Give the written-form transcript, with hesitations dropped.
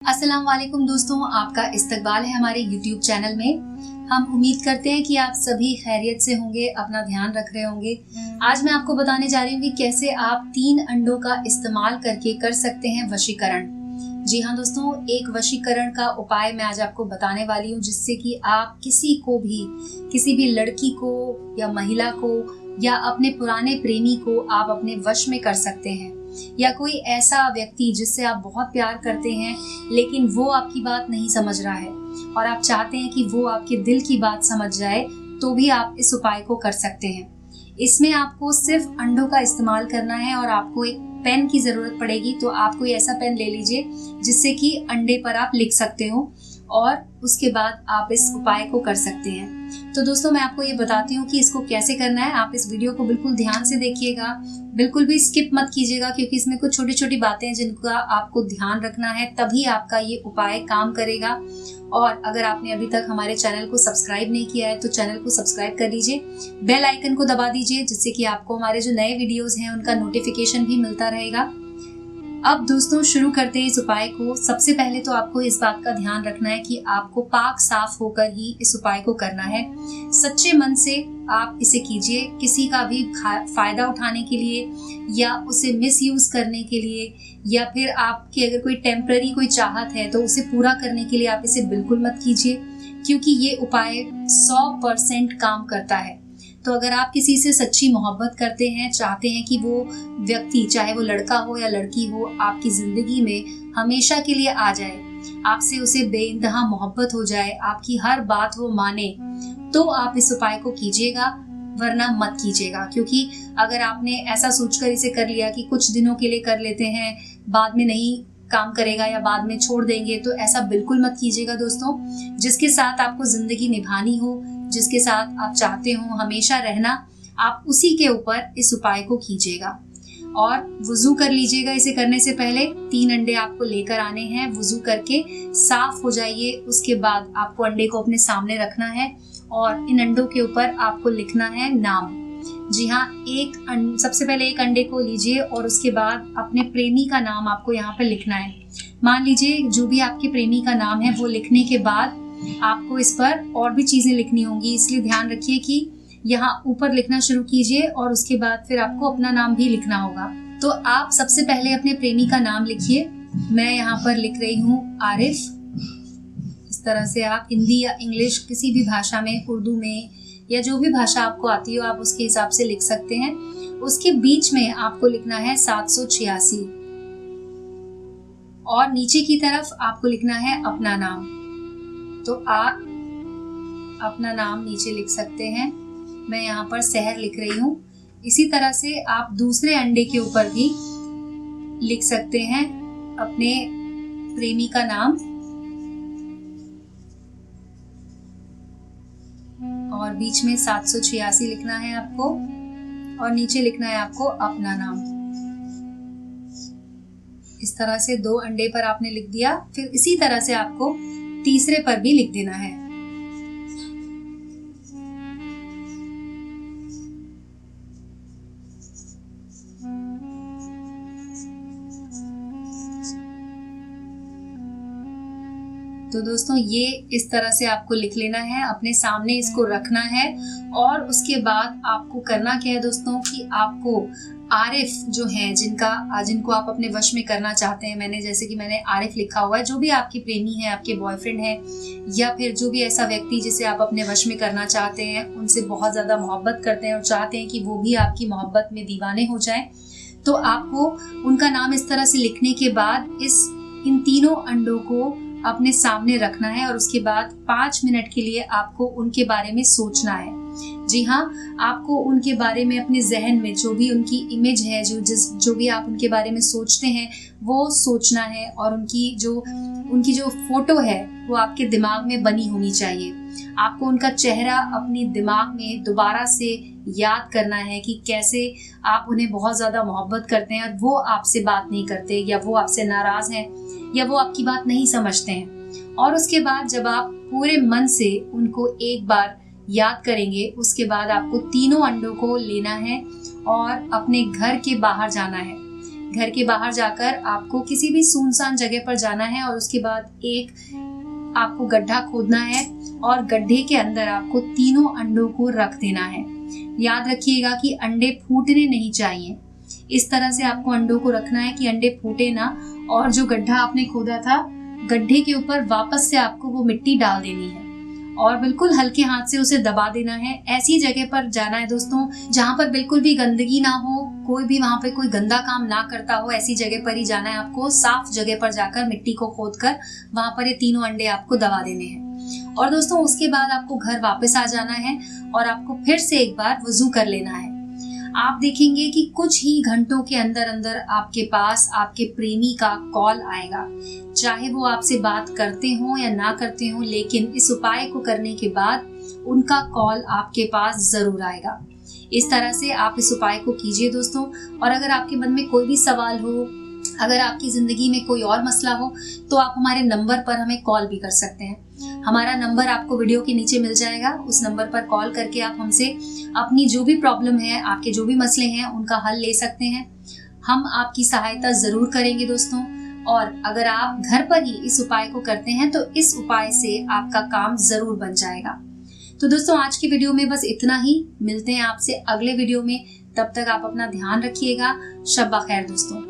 अस्सलाम वालेकुम दोस्तों, आपका इस्तकबाल है हमारे YouTube चैनल में। हम उम्मीद करते हैं कि आप सभी खैरियत से होंगे, अपना ध्यान रख रहे होंगे। आज मैं आपको बताने जा रही हूँ कि कैसे आप 3 अंडों का इस्तेमाल करके कर सकते हैं वशीकरण। जी हाँ दोस्तों, एक वशीकरण का उपाय मैं आज आपको बताने वाली हूँ जिससे कि आप किसी भी लड़की को या महिला को या अपने पुराने प्रेमी को आप अपने वश में कर सकते हैं, या कोई ऐसा व्यक्ति जिससे आप बहुत प्यार करते हैं लेकिन वो आपकी बात नहीं समझ रहा है और आप चाहते हैं कि वो आपके दिल की बात समझ जाए, तो भी आप इस उपाय को कर सकते हैं। इसमें आपको सिर्फ अंडों का इस्तेमाल करना है और आपको एक पेन की जरूरत पड़ेगी। तो आप कोई ऐसा पेन ले लीजिए जिससे कि अंडे पर आप लिख सकते हो और उसके बाद आप इस उपाय को कर सकते हैं। तो दोस्तों, मैं आपको ये बताती हूँ कि इसको कैसे करना है। आप इस वीडियो को बिल्कुल ध्यान से देखिएगा, बिल्कुल भी स्किप मत कीजिएगा, क्योंकि इसमें कुछ छोटी छोटी बातें हैं जिनका आपको ध्यान रखना है, तभी आपका ये उपाय काम करेगा। और अगर आपने अभी तक हमारे चैनल को सब्सक्राइब नहीं किया है तो चैनल को सब्सक्राइब कर लीजिए, बेल आइकन को दबा दीजिए, जिससे कि आपको हमारे जो नए वीडियोस हैं उनका नोटिफिकेशन भी मिलता रहेगा। अब दोस्तों, शुरू करते हैं इस उपाय को। सबसे पहले तो आपको इस बात का ध्यान रखना है कि आपको पाक साफ होकर ही इस उपाय को करना है। सच्चे मन से आप इसे कीजिए, किसी का भी फायदा उठाने के लिए या उसे मिसयूज करने के लिए, या फिर आपकी अगर कोई टेम्पररी कोई चाहत है तो उसे पूरा करने के लिए आप इसे बिल्कुल मत कीजिए, क्योंकि ये उपाय 100% काम करता है। तो अगर आप किसी से सच्ची मोहब्बत करते हैं, चाहते हैं कि वो व्यक्ति, चाहे वो लड़का हो या लड़की हो, आपकी जिंदगी में हमेशा के लिए आ जाए, आपसे उसे बेइंतहा मोहब्बत हो जाए, आपकी हर बात वो माने, तो आप इस उपाय को कीजिएगा, वरना मत कीजिएगा। क्योंकि अगर आपने ऐसा सोचकर इसे कर लिया कि कुछ दिनों के लिए कर लेते हैं, बाद में नहीं काम करेगा या बाद में छोड़ देंगे, तो ऐसा बिल्कुल मत कीजिएगा दोस्तों। जिसके साथ आपको जिंदगी निभानी हो, जिसके साथ आप चाहते हो हमेशा रहना, आप उसी के ऊपर इस उपाय को कीजिएगा। और वुजू कर लीजिएगा। इसे करने से पहले 3 अंडे आपको लेकर आने हैं, वुजू करके साफ हो जाइए। उसके बाद आपको अंडे को अपने सामने रखना है और इन अंडों के ऊपर आपको लिखना है नाम। जी हाँ, सबसे पहले एक अंडे को लीजिए और उसके बाद अपने प्रेमी का नाम आपको यहाँ पर लिखना है। मान लीजिए जो भी आपके प्रेमी का नाम है, वो लिखने के बाद आपको इस पर और भी चीजें लिखनी होंगी, इसलिए ध्यान रखिए कि यहाँ ऊपर लिखना शुरू कीजिए और उसके बाद फिर आपको अपना नाम भी लिखना होगा। तो आप सबसे पहले अपने प्रेमी का नाम लिखिए। मैं यहाँ पर लिख रही हूँ आरिफ। इस तरह से आप हिंदी या इंग्लिश, किसी भी भाषा में, उर्दू में या जो भी भाषा आपको आती हो, आप उसके हिसाब से लिख सकते हैं। उसके बीच में आपको लिखना है 786 और नीचे की तरफ आपको लिखना है अपना नाम। तो आप अपना नाम नीचे लिख सकते हैं। मैं यहाँ पर शहर लिख रही हूँ। इसी तरह से आप दूसरे अंडे के ऊपर भी लिख सकते हैं अपने प्रेमी का नाम, और बीच में 786 लिखना है आपको और नीचे लिखना है आपको अपना नाम। इस तरह से 2 अंडे पर आपने लिख दिया। फिर इसी तरह से आपको तीसरे पर भी लिख देना है। तो दोस्तों, ये इस तरह से आपको लिख लेना है, अपने सामने इसको रखना है। और उसके बाद आपको करना क्या है दोस्तों, कि आपको आरिफ जो है, जिनको आप अपने वश में करना चाहते हैं, जैसे कि मैंने आरिफ लिखा हुआ है, जो भी आपके प्रेमी है, आपके बॉयफ्रेंड है, या फिर जो भी ऐसा व्यक्ति जिसे आप अपने वश में करना चाहते हैं, उनसे बहुत ज्यादा मोहब्बत करते हैं और चाहते हैं कि वो भी आपकी मोहब्बत में दीवाने हो जाए, तो आपको उनका नाम इस तरह से लिखने के बाद इन तीनों अंडों को अपने सामने रखना है और उसके बाद 5 मिनट के लिए आपको उनके बारे में सोचना है। जी हाँ, आपको उनके बारे में अपने जहन में जो भी उनकी इमेज है, जो भी आप उनके बारे में सोचते हैं, वो सोचना है। और उनकी जो फोटो है वो आपके दिमाग में बनी होनी चाहिए। आपको उनका चेहरा अपने दिमाग में दोबारा से याद करना है कि कैसे आप उन्हें बहुत ज्यादा मोहब्बत करते हैं और वो आपसे बात नहीं करते, या वो आपसे नाराज हैं, या वो आपकी बात नहीं समझते हैं। और उसके बाद जब आप पूरे मन से उनको एक बार याद करेंगे, उसके बाद आपको तीनों अंडों को लेना है और अपने घर के बाहर जाना है। घर के बाहर जाकर आपको किसी भी सुनसान जगह पर जाना है और उसके बाद एक आपको गड्ढा खोदना है और गड्ढे के अंदर आपको तीनों अंडों को रख देना है। याद रखिएगा कि अंडे फूटने नहीं चाहिए। इस तरह से आपको अंडों को रखना है कि अंडे फूटे ना, और जो गड्ढा आपने खोदा था गड्ढे के ऊपर वापस से आपको वो मिट्टी डाल देनी है और बिल्कुल हल्के हाथ से उसे दबा देना है। ऐसी जगह पर जाना है दोस्तों जहाँ पर बिल्कुल भी गंदगी ना हो, कोई भी वहाँ पे कोई गंदा काम ना करता हो, ऐसी जगह पर ही जाना है आपको। साफ जगह पर जाकर मिट्टी को खोदकर वहाँ पर ये तीनों अंडे आपको दबा देने हैं। और दोस्तों उसके बाद आपको घर वापस आ जाना है और आपको फिर से एक बार वुजू कर लेना है। आप देखेंगे कि कुछ ही घंटों के अंदर अंदर आपके पास आपके प्रेमी का कॉल आएगा। चाहे वो आपसे बात करते हो या ना करते हो, लेकिन इस उपाय को करने के बाद उनका कॉल आपके पास जरूर आएगा। इस तरह से आप इस उपाय को कीजिए दोस्तों। और अगर आपके मन में कोई भी सवाल हो, अगर आपकी जिंदगी में कोई और मसला हो, तो आप हमारे नंबर पर हमें कॉल भी कर सकते हैं। हमारा नंबर आपको वीडियो के नीचे मिल जाएगा। उस नंबर पर कॉल करके आप हमसे अपनी जो भी प्रॉब्लम है, आपके जो भी मसले हैं, उनका हल ले सकते हैं। हम आपकी सहायता जरूर करेंगे दोस्तों। और अगर आप घर पर ही इस उपाय को करते हैं तो इस उपाय से आपका काम जरूर बन जाएगा। तो दोस्तों आज की वीडियो में बस इतना ही। मिलते हैं आपसे अगले वीडियो में। तब तक आप अपना ध्यान रखिएगा। शब्बा खैर दोस्तों।